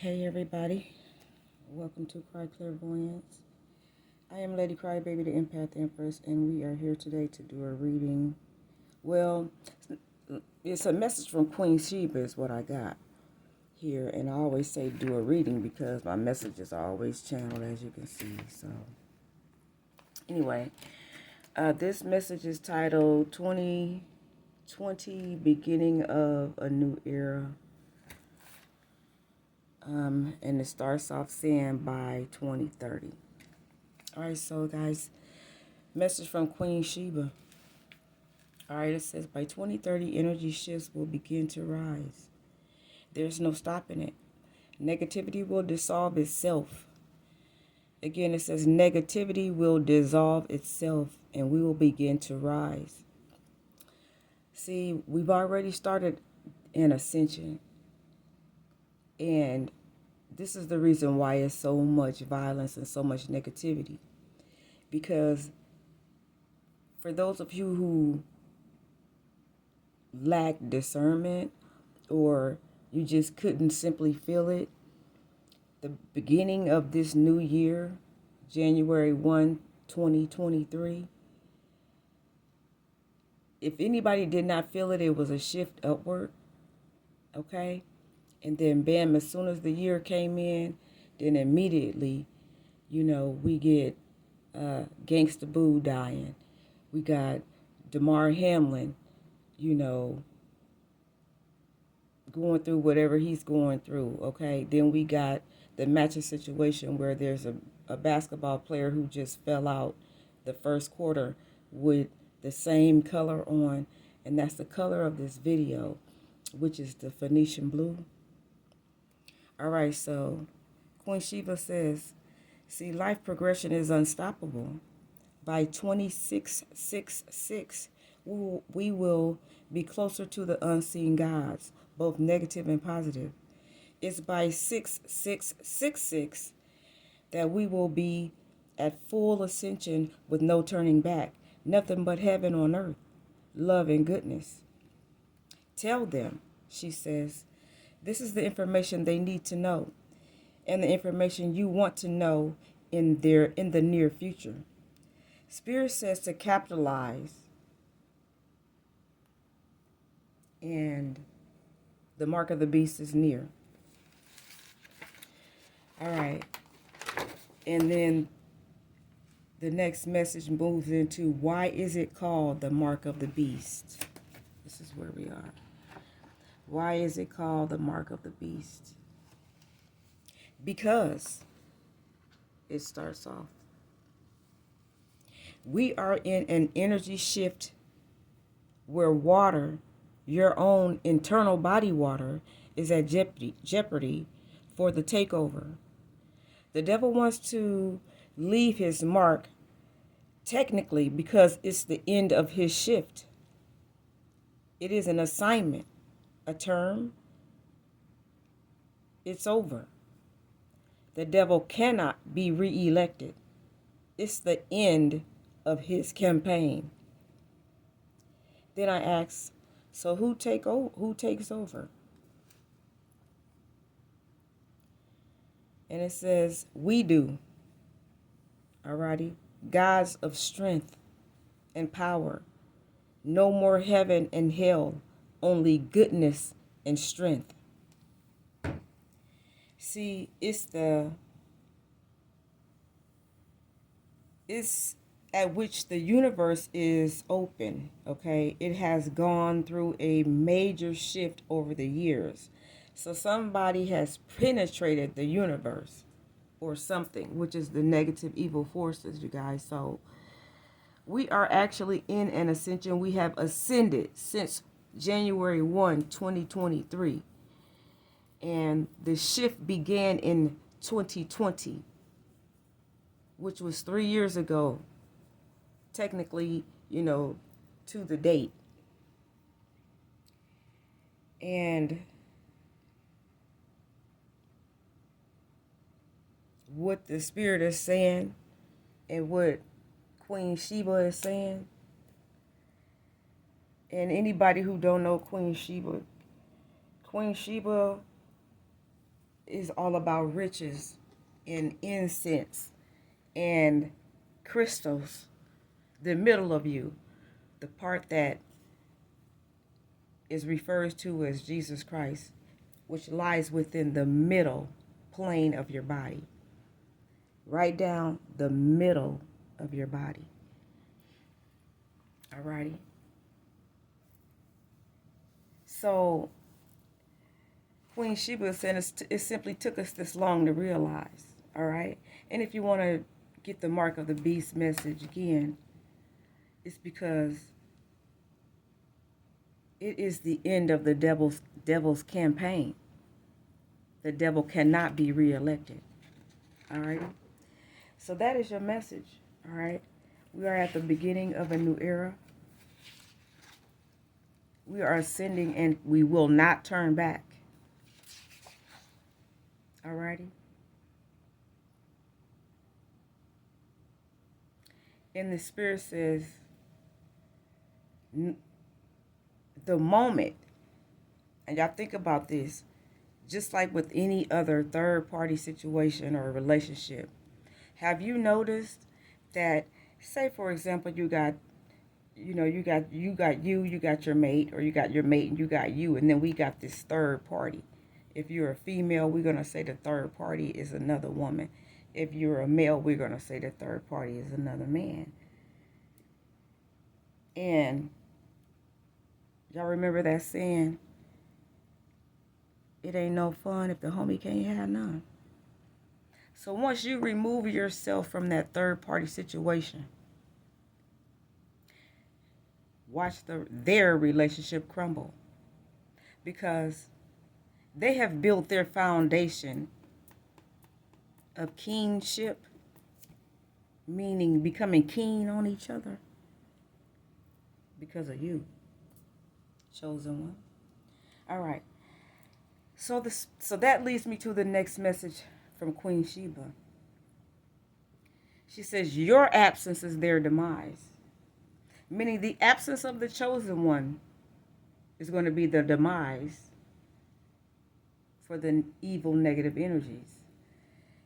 Hey everybody, welcome to CRYYY. I am Lady Crybaby, the Empath Empress, and we are here today to do a reading. Well, it's a message from Queen Sheba is what I got here, and I always say do a reading because my messages are always channeled, as you can see. So, anyway, this message is titled 2020, Beginning of a New Era. And it starts off saying by 2030. All right, so guys, message from Queen Sheba. All right, it says by 2030, energy shifts will begin to rise. There's no stopping it. Negativity will dissolve itself. Again, it says negativity will dissolve itself and we will begin to rise. See, we've already started an ascension. And this is the reason why it's so much violence and so much negativity. Because for those of you who lack discernment or you just couldn't simply feel it, the beginning of this new year, January 1, 2023, if anybody did not feel it, it was a shift upward, okay? And then bam, as soon as the year came in, then immediately, we get Gangsta Boo dying. We got Damar Hamlin, going through whatever he's going through, okay? Then we got the matching situation where there's a basketball player who just fell out the first quarter with the same color on, and that's the color of this video, which is the Phoenician blue. All right, so Queen Sheba says, see, life progression is unstoppable. By 2666, we will be closer to the unseen gods, both negative and positive. It's by 6666 that we will be at full ascension with no turning back, nothing but heaven on earth, love and goodness. Tell them, she says, this is the information they need to know and the information you want to know in the near future. Spirit says to capitalize, and the mark of the beast is near. All right. And then the next message moves into why is it called the mark of the beast? This is where we are. Why is it called the mark of the beast? Because it starts off. We are in an energy shift where water, your own internal body water, is at jeopardy for the takeover. The devil wants to leave his mark technically because it's the end of his shift. It is an assignment, a term. It's over. The devil cannot be re-elected. It's the end of his campaign. Then I ask, so who takes over? And it says, we do. Alrighty? Gods of strength and power. No more heaven and hell, only goodness and strength. See, it's at which the universe is open, okay? It has gone through a major shift over the years. So somebody has penetrated the universe or something, which is the negative evil forces, you guys. So we are actually in an ascension. We have ascended since January 1, 2023. And the shift began in 2020, which was 3 years ago, technically, to the date. And what the spirit is saying and what Queen Sheba is saying, and anybody who don't know Queen Sheba is all about riches and incense and crystals. The middle of you, the part that is referred to as Jesus Christ, which lies within the middle plane of your body. Right down the middle of your body. Alrighty. So Queen Sheba said it simply took us this long to realize. Alright. And if you want to get the mark of the beast message again, it's because it is the end of the devil's campaign. The devil cannot be reelected. Alright. So that is your message. Alright. We are at the beginning of a new era. We are ascending and we will not turn back. Alrighty. And the Spirit says, the moment, and y'all think about this, just like with any other third-party situation or relationship, have you noticed that, say for example, you got your mate, or you got your mate and you got you, and then we got this third party. If you're a female, we're going to say the third party is another woman. If you're a male, we're going to say the third party is another man. And y'all remember that saying, it ain't no fun if the homie can't have none. So once you remove yourself from that third party situation, watch their relationship crumble. Because they have built their foundation of keenship, meaning becoming keen on each other, because of you, chosen one. All right. So that leads me to the next message from Queen Sheba. She says, your absence is their demise. Meaning the absence of the chosen one is going to be the demise for the evil negative energies.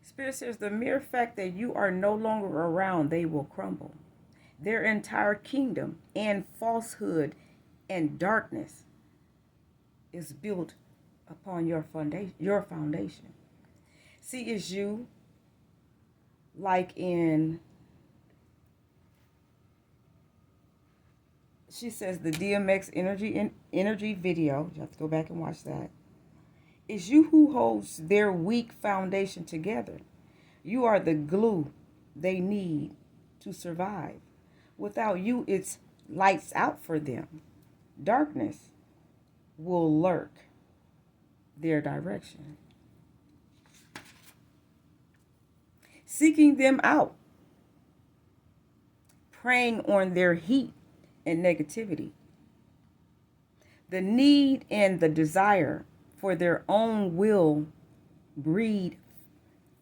Spirit says the mere fact that you are no longer around, they will crumble. Their entire kingdom and falsehood and darkness is built upon your foundation. See, it's you, like in, she says the DMX energy video, you have to go back and watch that. It's you who holds their weak foundation together. You are the glue they need to survive. Without you, it's lights out for them. Darkness will lurk their direction, seeking them out, preying on their heat and negativity. The need and the desire for their own will breed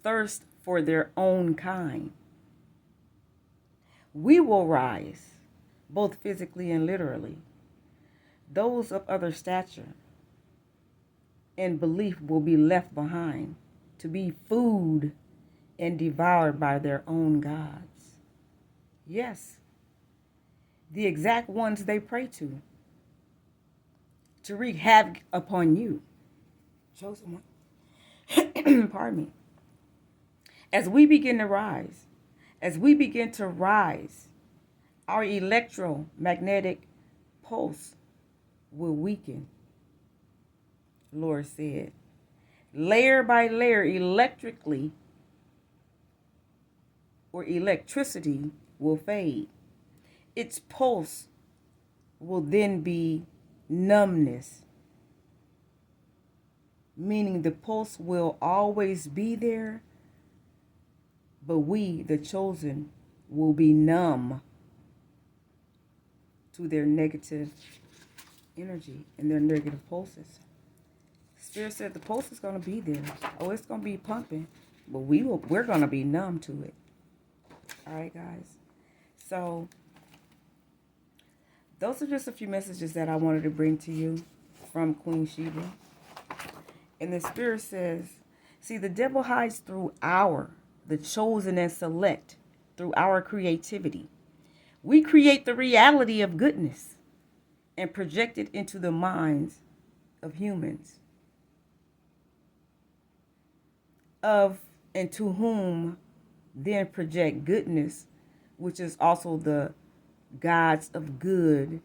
thirst for their own kind. We will rise, both physically and literally. Those of other stature and belief will be left behind to be food and devoured by their own gods. Yes, the exact ones they pray to wreak havoc upon you. Chosen one. Pardon me. As we begin to rise, our electromagnetic pulse will weaken, Lord said. Layer by layer, electricity will fade. Its pulse will then be numbness, meaning the pulse will always be there, but we, the chosen, will be numb to their negative energy and their negative pulses. Spirit said the pulse is going to be there. Oh, it's going to be pumping, but we're going to be numb to it. All right, guys. So those are just a few messages that I wanted to bring to you from Queen Sheba. And the Spirit says See, the devil hides through the chosen and select, through our creativity. We create the reality of goodness and project it into the minds of humans, of and to whom then project goodness, which is also the gods of good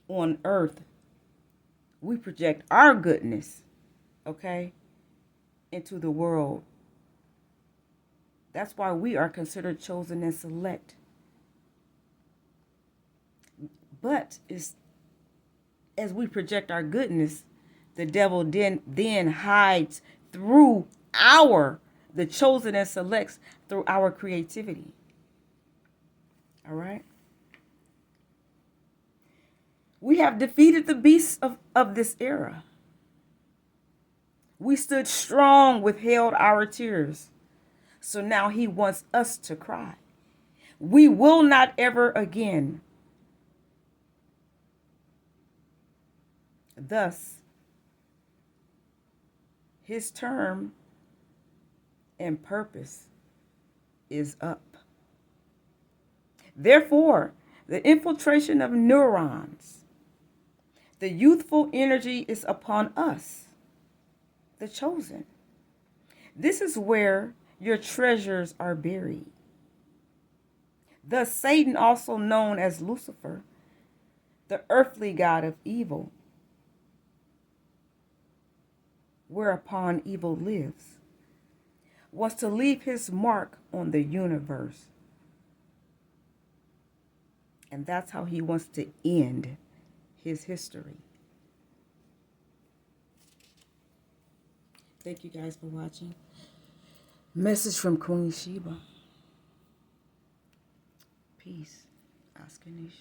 on earth. We project our goodness, okay, into the world. That's why we are considered chosen and select. But as we project our goodness, the devil then hides through the chosen and selects, through our creativity. All right? We have defeated the beasts of this era. We stood strong, withheld our tears. So now he wants us to cry. We will not ever again. Thus, his term and purpose is up. Therefore, the infiltration of neurons, the youthful energy is upon us, the chosen. This is where your treasures are buried. Thus, Satan, also known as Lucifer, the earthly god of evil, whereupon evil lives, wants to leave his mark on the universe. And that's how he wants to end his history. Thank you guys for watching. Message from Queen Sheba. Peace. Ascension.